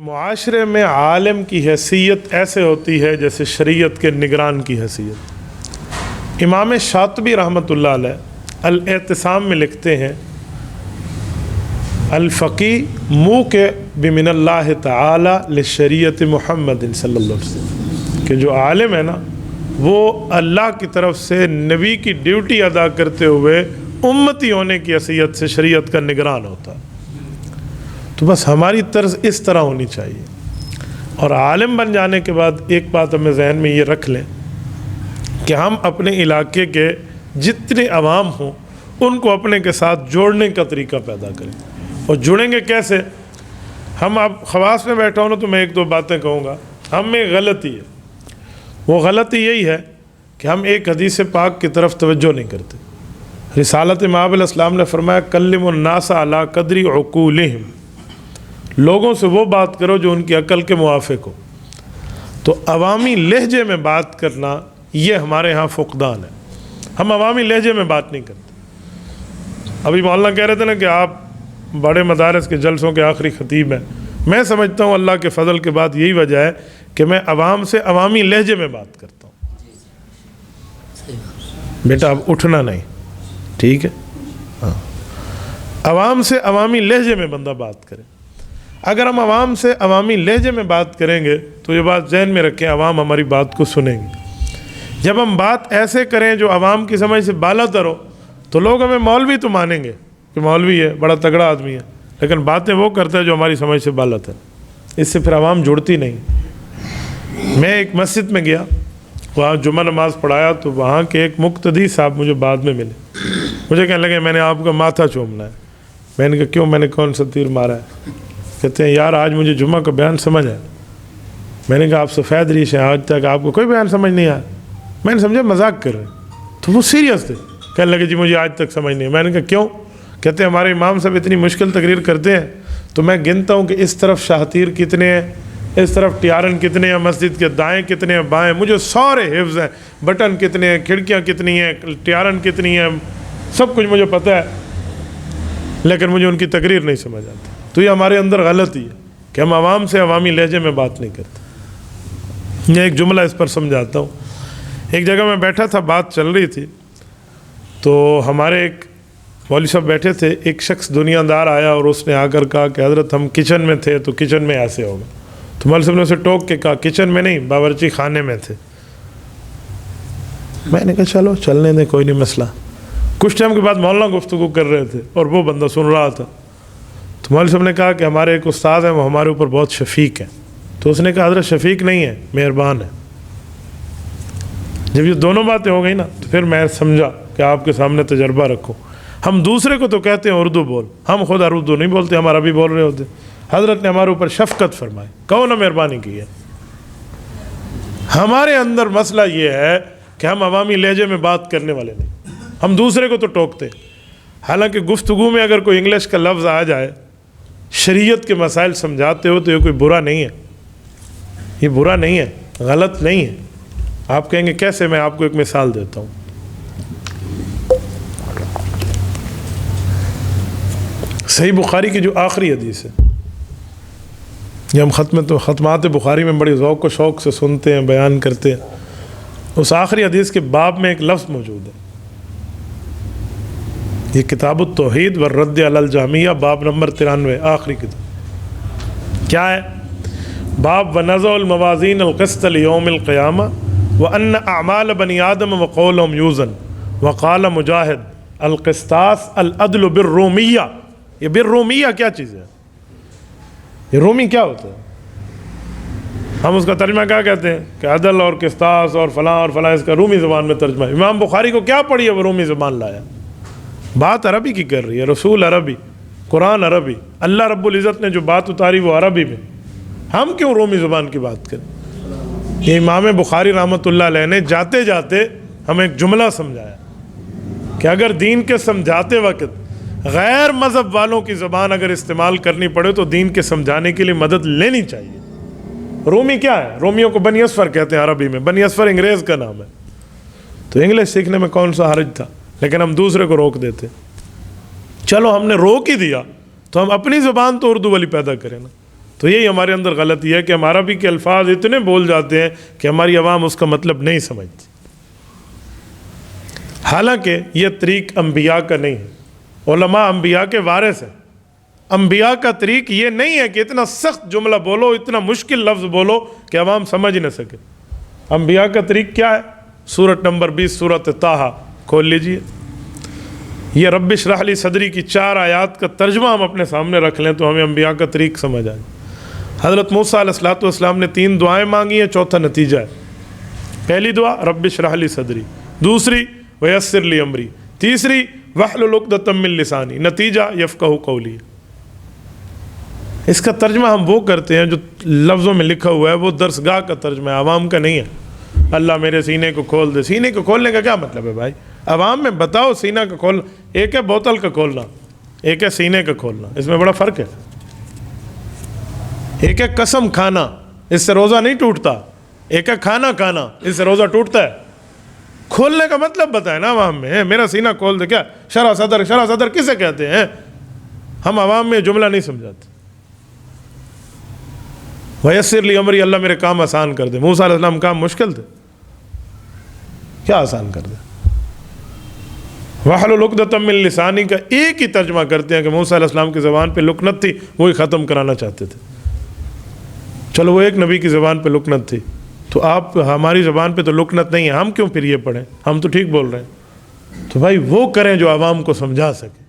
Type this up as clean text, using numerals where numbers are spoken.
معاشرے میں عالم کی حیثیت ایسے ہوتی ہے جیسے شریعت کے نگران کی حیثیت۔ امام شاطبی رحمۃ اللہ علیہ الاعتصام میں لکھتے ہیں الفقی موقع بمن اللہ تعالی لشریعت محمد صلی اللہ علیہ وسلم، کہ جو عالم ہے نا وہ اللہ کی طرف سے نبی کی ڈیوٹی ادا کرتے ہوئے امتی ہونے کی حیثیت سے شریعت کا نگران ہوتا ہے۔ تو بس ہماری طرز اس طرح ہونی چاہیے، اور عالم بن جانے کے بعد ایک بات ہمیں ذہن میں یہ رکھ لیں کہ ہم اپنے علاقے کے جتنے عوام ہوں ان کو اپنے کے ساتھ جوڑنے کا طریقہ پیدا کریں۔ اور جڑیں گے کیسے؟ ہم اب خواص میں بیٹھا ہوں نا تو میں ایک دو باتیں کہوں گا۔ ہم میں غلطی ہے، وہ غلطی یہی ہے کہ ہم ایک حدیث پاک کی طرف توجہ نہیں کرتے۔ رسالت مآب علیہ السلام نے فرمایا کلم الناس علی قدر عقولہم، لوگوں سے وہ بات کرو جو ان کی عقل کے موافق ہو۔ تو عوامی لہجے میں بات کرنا یہ ہمارے ہاں فقدان ہے، ہم عوامی لہجے میں بات نہیں کرتے۔ ابھی مولانا کہہ رہے تھے نا کہ آپ بڑے مدارس کے جلسوں کے آخری خطیب ہیں، میں سمجھتا ہوں اللہ کے فضل کے بعد یہی وجہ ہے کہ میں عوام سے عوامی لہجے میں بات کرتا ہوں۔ بیٹا اب اٹھنا نہیں، ٹھیک ہے؟ ہاں، عوام سے عوامی لہجے میں بندہ بات کرے۔ اگر ہم عوام سے عوامی لہجے میں بات کریں گے تو یہ بات ذہن میں رکھیں، عوام ہماری بات کو سنیں گے۔ جب ہم بات ایسے کریں جو عوام کی سمجھ سے بالا تر ہو تو لوگ ہمیں مولوی تو مانیں گے کہ مولوی ہے، بڑا تگڑا آدمی ہے، لیکن باتیں وہ کرتا ہے جو ہماری سمجھ سے بالا تر۔ اس سے پھر عوام جڑتی نہیں۔ میں ایک مسجد میں گیا، وہاں جمعہ نماز پڑھایا تو وہاں کے ایک مقتدی صاحب مجھے بعد میں ملے، مجھے کہنے لگے میں نے آپ کا ماتھا چومنا ہے۔ میں نے کہا کیوں، میں نے کون سا تیر مارا ہے؟ کہتے ہیں یار آج مجھے جمعہ کا بیان سمجھ آیا۔ میں نے کہا آپ سفید ریش ہیں، آج تک آپ کو کوئی بیان سمجھ نہیں آیا؟ میں نے سمجھا مذاق کر رہے ہیں، تو وہ سیریس تھے، کہنے لگے جی مجھے آج تک سمجھ نہیں ہے۔ میں نے کہا کیوں؟ کہتے ہیں ہمارے امام صاحب اتنی مشکل تقریر کرتے ہیں تو میں گنتا ہوں کہ اس طرف شاہتیر کتنے ہیں، اس طرف ٹیارن کتنے ہیں، مسجد کے دائیں کتنے ہیں، بائیں، مجھے سارے حفظ ہیں، بٹن کتنے ہیں، کھڑکیاں کتنی ہیں، ٹیارن کتنی ہیں، سب کچھ مجھے پتہ ہے، لیکن مجھے ان کی تقریر نہیں سمجھ آتی۔ تو یہ ہمارے اندر غلطی ہے کہ ہم عوام سے عوامی لہجے میں بات نہیں کرتے۔ میں ایک جملہ اس پر سمجھاتا ہوں۔ ایک جگہ میں بیٹھا تھا، بات چل رہی تھی، تو ہمارے ایک مولوی صاحب بیٹھے تھے، ایک شخص دنیا دار آیا اور اس نے آ کر کہا کہ حضرت ہم کچن میں تھے تو کچن میں ایسے ہوگا۔ تو مولوی صاحب نے اسے ٹوک کے کہا کچن میں نہیں، باورچی خانے میں تھے۔ میں نے کہا چلو چلنے دیں، کوئی نہیں مسئلہ۔ کچھ ٹائم کے بعد مولانا گفتگو کر رہے تھے اور وہ بندہ سن رہا تھا، تو مولوی صاحب نے کہا کہ ہمارے ایک استاد ہیں، وہ ہمارے اوپر بہت شفیق ہیں۔ تو اس نے کہا حضرت شفیق نہیں ہے، مہربان ہے۔ جب یہ دونوں باتیں ہو گئی نا تو پھر میں سمجھا کہ آپ کے سامنے تجربہ رکھو۔ ہم دوسرے کو تو کہتے ہیں اردو بول، ہم خود اردو نہیں بولتے، ہم عربی بول رہے ہوتے۔ حضرت نے ہمارے اوپر شفقت فرمائی، کہو نا مہربانی کی ہے۔ ہمارے اندر مسئلہ یہ ہے کہ ہم عوامی لہجے میں بات کرنے والے نہیں، ہم دوسرے کو تو ٹوکتے۔ حالانکہ گفتگو میں اگر کوئی انگلش کا لفظ آ جائے، شریعت کے مسائل سمجھاتے ہو تو یہ کوئی برا نہیں ہے، یہ برا نہیں ہے، غلط نہیں ہے۔ آپ کہیں گے کیسے؟ میں آپ کو ایک مثال دیتا ہوں۔ صحیح بخاری کی جو آخری حدیث ہے، یہ ہم ختمات بخاری میں بڑی ذوق و شوق سے سنتے ہیں، بیان کرتے ہیں۔ اس آخری حدیث کے باب میں ایک لفظ موجود ہے، یہ کتاب التوحید والرد علی الجہمیہ، باب نمبر 93، آخری کتاب۔ کیا ہے؟ باب ونضع الموازین القسط لیوم القیامہ وان اعمال بنی آدم وقولهم یوزن وقال مجاہد القسطاس العدل بالرومیہ۔ یہ بالرومیہ کیا چیز ہے؟ یہ رومی کیا ہوتا ہے؟ ہم اس کا ترجمہ کیا کہتے ہیں کہ عدل اور قسطاس اور فلاں، اس کا رومی زبان میں ترجمہ ہے۔ امام بخاری کو کیا پڑھی ہے وہ رومی زبان لایا؟ بات عربی کی کر رہی ہے، رسول عربی، قرآن عربی، اللہ رب العزت نے جو بات اتاری وہ عربی میں، ہم کیوں رومی زبان کی بات کریں؟ یہ امام بخاری رحمۃ اللہ علیہ نے جاتے جاتے ہمیں ایک جملہ سمجھایا کہ اگر دین کے سمجھاتے وقت غیر مذہب والوں کی زبان اگر استعمال کرنی پڑے تو دین کے سمجھانے کے لیے مدد لینی چاہیے۔ رومی کیا ہے؟ رومیوں کو بنی اصفر کہتے ہیں عربی میں، بنی اصفر انگریز کا نام ہے۔ تو انگلش سیکھنے میں کون سا حرج تھا؟ لیکن ہم دوسرے کو روک دیتے۔ چلو ہم نے روک ہی دیا تو ہم اپنی زبان تو اردو والی پیدا کریں نا۔ تو یہی ہمارے اندر غلطی ہے کہ ہم عربی کے الفاظ اتنے بول جاتے ہیں کہ ہماری عوام اس کا مطلب نہیں سمجھتی، حالانکہ یہ طریق انبیاء کا نہیں ہے، علماء انبیاء کے وارث ہیں۔ انبیاء کا طریق یہ نہیں ہے کہ اتنا سخت جملہ بولو، اتنا مشکل لفظ بولو کہ عوام سمجھ نہ سکے۔ انبیاء کا طریق کیا ہے؟ سورت نمبر 20 سورت طٰہٰ کھول لیجئے، یہ رب اشرح لی صدری کی 4 آیات کا ترجمہ ہم اپنے سامنے رکھ لیں تو ہمیں انبیاء کا طریق سمجھ آئے۔ حضرت موسیٰ علیہ السلام نے 3 دعائیں مانگی ہیں، چوتھا نتیجہ ہے۔ پہلی دعا رب اشرح لی صدری، دوسری ویسر لی امری، تیسری واحلل عقدۃ من لسانی، نتیجہ یفقہوا قولی۔ اس کا ترجمہ ہم وہ کرتے ہیں جو لفظوں میں لکھا ہوا ہے، وہ درسگاہ کا ترجمہ ہے، عوام کا نہیں ہے۔ اللہ میرے سینے کو کھول دے۔ سینے کو کھولنے کا کیا مطلب ہے بھائی؟ عوام میں بتاؤ سینہ کا کھولنا، ایک ہے بوتل کا کھولنا، ایک ہے سینے کا کھولنا، اس میں بڑا فرق ہے۔ ایک ہے قسم کھانا، اس سے روزہ نہیں ٹوٹتا، ایک ہے کھانا کھانا، اس سے روزہ ٹوٹتا ہے۔ کھولنے کا مطلب بتائے نا عوام میں، میرا سینہ کھول دے۔ کیا شرح صدر کسے کہتے ہیں؟ ہم عوام میں جملہ نہیں سمجھاتے۔ ویسر لی امری، اللہ میرے کام آسان کر دے۔ موسیٰ علیہ السلام کام مشکل تھے، کیا آسان کر دے؟ واحلل عقدۃ من لسانی کا ایک ہی ترجمہ کرتے ہیں کہ موسیٰ علیہ السلام کی زبان پہ لکنت تھی، وہی ختم کرانا چاہتے تھے۔ چلو وہ ایک نبی کی زبان پہ لکنت تھی، تو آپ ہماری زبان پہ تو لکنت نہیں ہے، ہم کیوں پھر یہ پڑھیں؟ ہم تو ٹھیک بول رہے ہیں۔ تو بھائی وہ کریں جو عوام کو سمجھا سکے۔